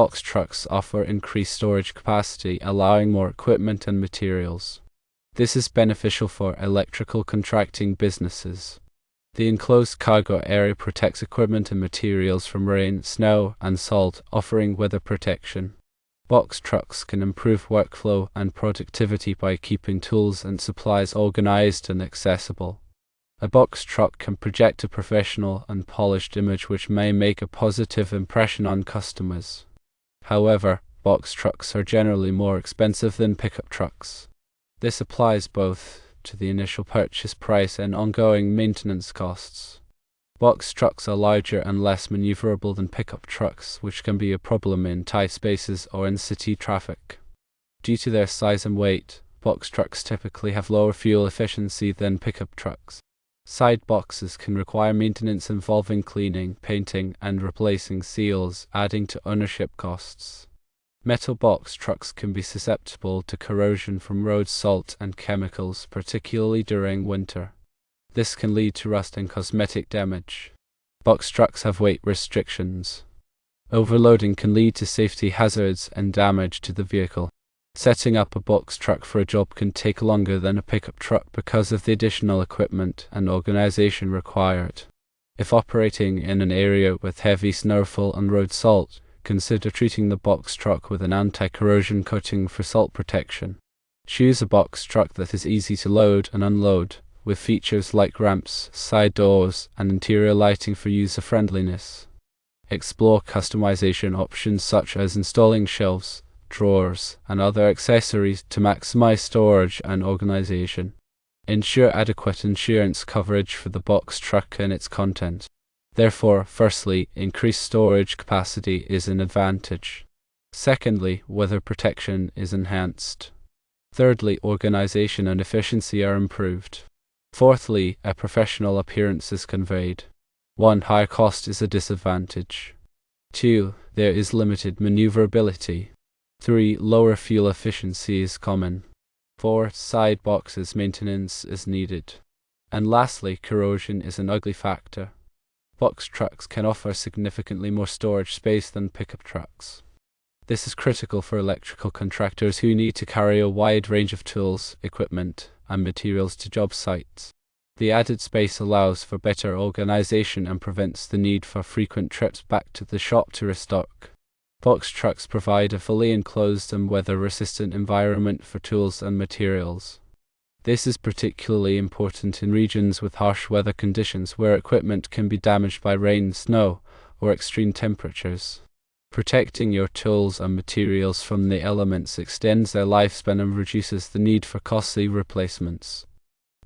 Box trucks offer increased storage capacity, allowing more equipment and materials. This is beneficial for electrical contracting businesses. The enclosed cargo area protects equipment and materials from rain, snow, and salt, offering weather protection. Box trucks can improve workflow and productivity by keeping tools and supplies organized and accessible. A box truck can project a professional and polished image which may make a positive impression on customers. However, box trucks are generally more expensive than pickup trucks. This applies both to the initial purchase price and ongoing maintenance costs. Box trucks are larger and less maneuverable than pickup trucks, which can be a problem in tight spaces or in city traffic. Due to their size and weight, box trucks typically have lower fuel efficiency than pickup trucks. Side boxes can require maintenance involving cleaning, painting, and replacing seals, adding to ownership costs. Metal box trucks can be susceptible to corrosion from road salt and chemicals, particularly during winter. This can lead to rust and cosmetic damage. Box trucks have weight restrictions. Overloading can lead to safety hazards and damage to the vehicle. Setting up a box truck for a job can take longer than a pickup truck because of the additional equipment and organization required. If operating in an area with heavy snowfall and road salt, consider treating the box truck with an anti-corrosion coating for salt protection. Choose a box truck that is easy to load and unload, with features like ramps, side doors, and interior lighting for user-friendliness. Explore customization options such as installing shelves, drawers, and other accessories to maximize storage and organization. Ensure adequate insurance coverage for the box truck and its content. Therefore, firstly, increased storage capacity is an advantage. Secondly, weather protection is enhanced. Thirdly, organization and efficiency are improved. Fourthly, a professional appearance is conveyed. 1. Higher cost is a disadvantage. 2. There is limited maneuverability. 3. Lower fuel efficiency is common. 4. Side boxes maintenance is needed. And lastly, corrosion is an ugly factor. Box trucks can offer significantly more storage space than pickup trucks. This is critical for electrical contractors who need to carry a wide range of tools, equipment, and materials to job sites. The added space allows for better organization and prevents the need for frequent trips back to the shop to restock. Box trucks provide a fully enclosed and weather-resistant environment for tools and materials. This is particularly important in regions with harsh weather conditions where equipment can be damaged by rain, snow, or extreme temperatures. Protecting your tools and materials from the elements extends their lifespan and reduces the need for costly replacements.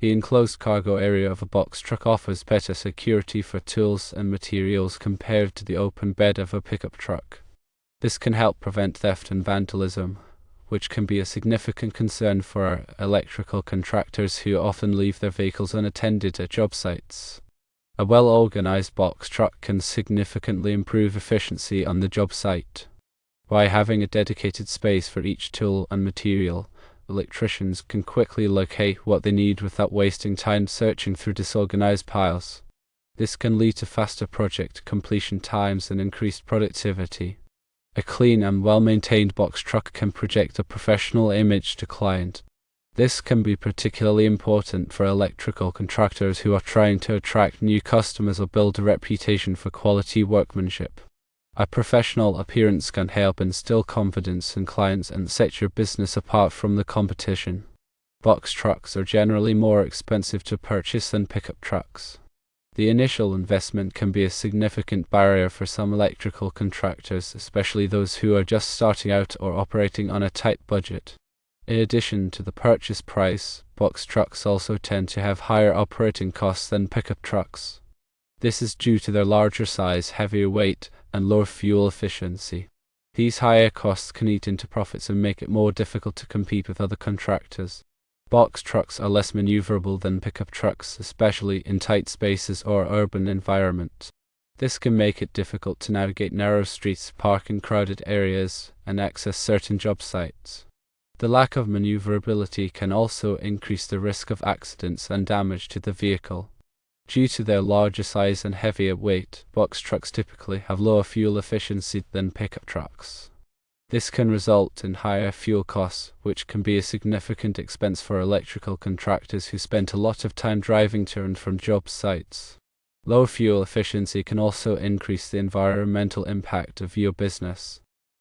The enclosed cargo area of a box truck offers better security for tools and materials compared to the open bed of a pickup truck. This can help prevent theft and vandalism, which can be a significant concern for electrical contractors who often leave their vehicles unattended at job sites. A well-organized box truck can significantly improve efficiency on the job site. By having a dedicated space for each tool and material, electricians can quickly locate what they need without wasting time searching through disorganized piles. This can lead to faster project completion times and increased productivity. A clean and well-maintained box truck can project a professional image to client. This can be particularly important for electrical contractors who are trying to attract new customers or build a reputation for quality workmanship. A professional appearance can help instill confidence in clients and set your business apart from the competition. Box trucks are generally more expensive to purchase than pickup trucks. The initial investment can be a significant barrier for some electrical contractors, especially those who are just starting out or operating on a tight budget. In addition to the purchase price, box trucks also tend to have higher operating costs than pickup trucks. This is due to their larger size, heavier weight, and lower fuel efficiency. These higher costs can eat into profits and make it more difficult to compete with other contractors. Box trucks are less maneuverable than pickup trucks, especially in tight spaces or urban environments. This can make it difficult to navigate narrow streets, park in crowded areas, and access certain job sites. The lack of maneuverability can also increase the risk of accidents and damage to the vehicle. Due to their larger size and heavier weight, box trucks typically have lower fuel efficiency than pickup trucks. This can result in higher fuel costs, which can be a significant expense for electrical contractors who spend a lot of time driving to and from job sites. Low fuel efficiency can also increase the environmental impact of your business.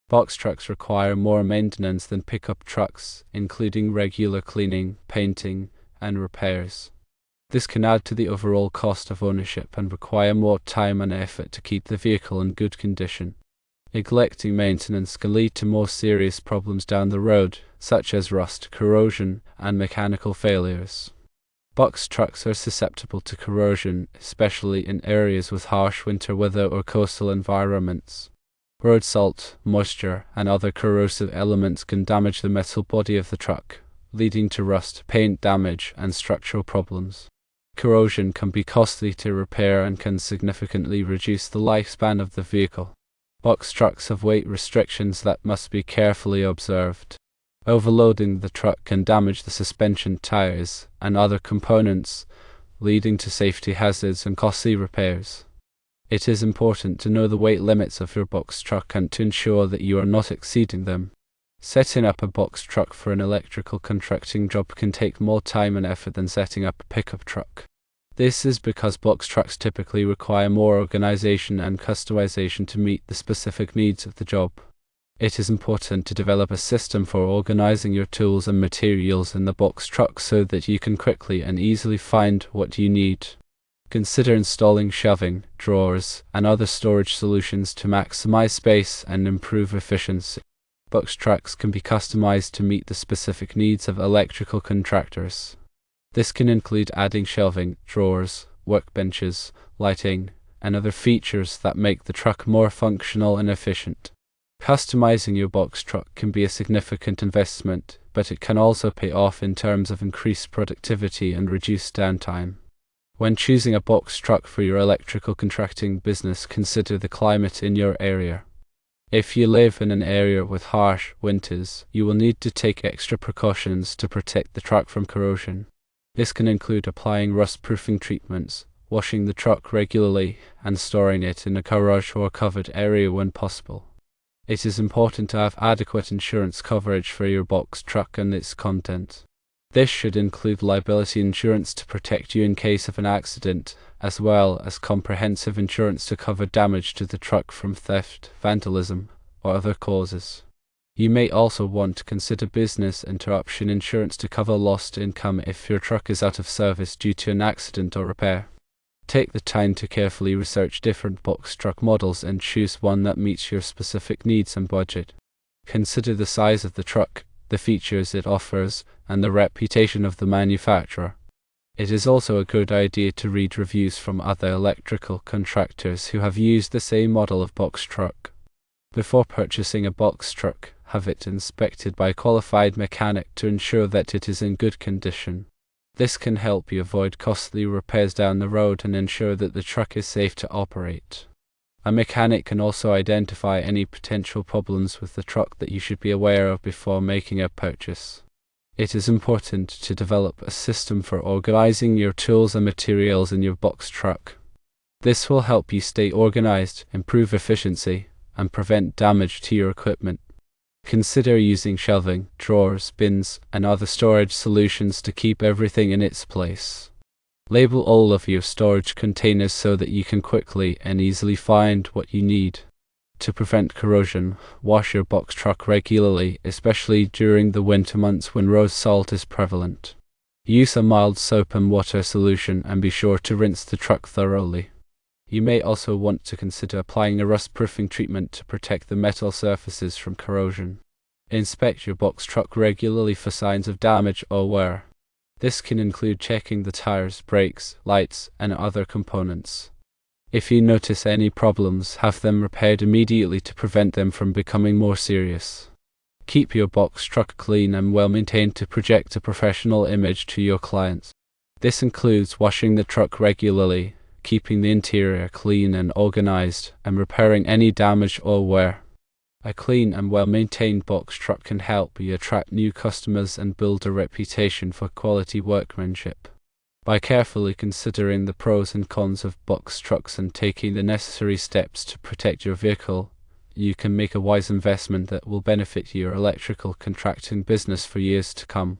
Box trucks require more maintenance than pickup trucks, including regular cleaning, painting, and repairs. This can add to the overall cost of ownership and require more time and effort to keep the vehicle in good condition. Neglecting maintenance can lead to more serious problems down the road, such as rust, corrosion, and mechanical failures. Box trucks are susceptible to corrosion, especially in areas with harsh winter weather or coastal environments. Road salt, moisture, and other corrosive elements can damage the metal body of the truck, leading to rust, paint damage, and structural problems. Corrosion can be costly to repair and can significantly reduce the lifespan of the vehicle. Box trucks have weight restrictions that must be carefully observed. Overloading the truck can damage the suspension, tires, and other components, leading to safety hazards and costly repairs. It is important to know the weight limits of your box truck and to ensure that you are not exceeding them. Setting up a box truck for an electrical contracting job can take more time and effort than setting up a pickup truck. This is because box trucks typically require more organization and customization to meet the specific needs of the job. It is important to develop a system for organizing your tools and materials in the box truck so that you can quickly and easily find what you need. Consider installing shelving, drawers, and other storage solutions to maximize space and improve efficiency. Box trucks can be customized to meet the specific needs of electrical contractors. This can include adding shelving, drawers, workbenches, lighting, and other features that make the truck more functional and efficient. Customizing your box truck can be a significant investment, but it can also pay off in terms of increased productivity and reduced downtime. When choosing a box truck for your electrical contracting business, consider the climate in your area. If you live in an area with harsh winters, you will need to take extra precautions to protect the truck from corrosion. This can include applying rust-proofing treatments, washing the truck regularly, and storing it in a garage or covered area when possible. It is important to have adequate insurance coverage for your box truck and its content. This should include liability insurance to protect you in case of an accident, as well as comprehensive insurance to cover damage to the truck from theft, vandalism, or other causes. You may also want to consider business interruption insurance to cover lost income if your truck is out of service due to an accident or repair. Take the time to carefully research different box truck models and choose one that meets your specific needs and budget. Consider the size of the truck, the features it offers, and the reputation of the manufacturer. It is also a good idea to read reviews from other electrical contractors who have used the same model of box truck. Before purchasing a box truck, have it inspected by a qualified mechanic to ensure that it is in good condition. This can help you avoid costly repairs down the road and ensure that the truck is safe to operate. A mechanic can also identify any potential problems with the truck that you should be aware of before making a purchase. It is important to develop a system for organizing your tools and materials in your box truck. This will help you stay organized, improve efficiency, and prevent damage to your equipment. Consider using shelving, drawers, bins, and other storage solutions to keep everything in its place. Label all of your storage containers so that you can quickly and easily find what you need. To prevent corrosion, wash your box truck regularly, especially during the winter months when road salt is prevalent. Use a mild soap and water solution and be sure to rinse the truck thoroughly. You may also want to consider applying a rust-proofing treatment to protect the metal surfaces from corrosion. Inspect your box truck regularly for signs of damage or wear. This can include checking the tires, brakes, lights, and other components. If you notice any problems, have them repaired immediately to prevent them from becoming more serious. Keep your box truck clean and well maintained to project a professional image to your clients. This includes washing the truck regularly, keeping the interior clean and organized, and repairing any damage or wear. A clean and well-maintained box truck can help you attract new customers and build a reputation for quality workmanship. By carefully considering the pros and cons of box trucks and taking the necessary steps to protect your vehicle, you can make a wise investment that will benefit your electrical contracting business for years to come.